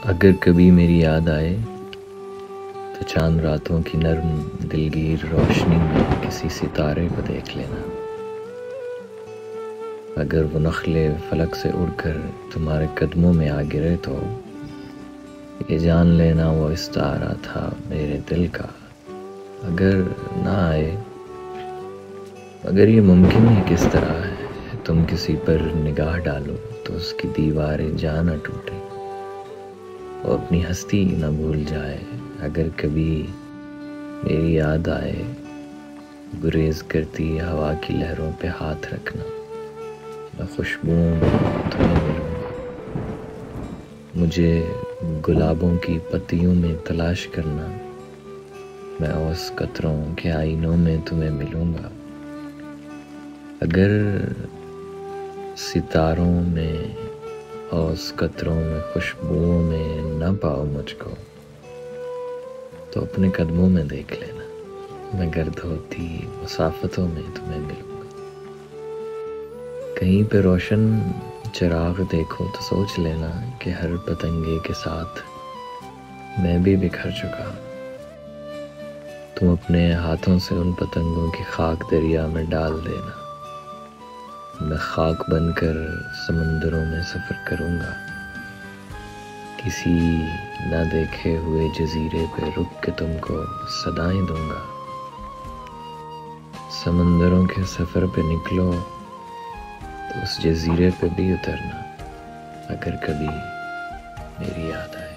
اگر کبھی میری یاد آئے تو چاند راتوں کی نرم دلگیر روشنی میں کسی ستارے کو دیکھ لینا۔ اگر وہ نخلے فلک سے اڑ کر تمہارے قدموں میں آ گرے تو یہ جان لینا وہ استعارہ تھا میرے دل کا۔ اگر نہ آئے، اگر یہ ممکن ہے کس طرح ہے تم کسی پر نگاہ ڈالو تو اس کی دیواریں جا نہ ٹوٹے اور اپنی ہستی نہ بھول جائے۔ اگر کبھی میری یاد آئے، گریز کرتی ہوا کی لہروں پہ ہاتھ رکھنا، میں خوشبوؤں میں تمہیں ملوں گا۔ مجھے گلابوں کی پتیوں میں تلاش کرنا، میں اوس قطروں کے آئینوں میں تمہیں ملوں گا۔ اگر ستاروں میں اوس قطروں میں خوشبوؤں میں نہ پاؤ مجھ کو تو اپنے قدموں میں دیکھ لینا، میں گرد ہوتی مسافتوں میں تمہیں ملوں گا۔ کہیں پہ روشن چراغ دیکھو تو سوچ لینا کہ ہر پتنگے کے ساتھ میں بھی بکھر چکا ہوں۔ تم اپنے ہاتھوں سے ان پتنگوں کی خاک دریا میں ڈال دینا، میں خاک بن کر سمندروں میں سفر کروں گا، کسی نہ دیکھے ہوئے جزیرے پہ رک کے تم کو صدائیں دوں گا۔ سمندروں کے سفر پہ نکلو تو اس جزیرے پہ بھی اترنا، اگر کبھی میری یاد آئے۔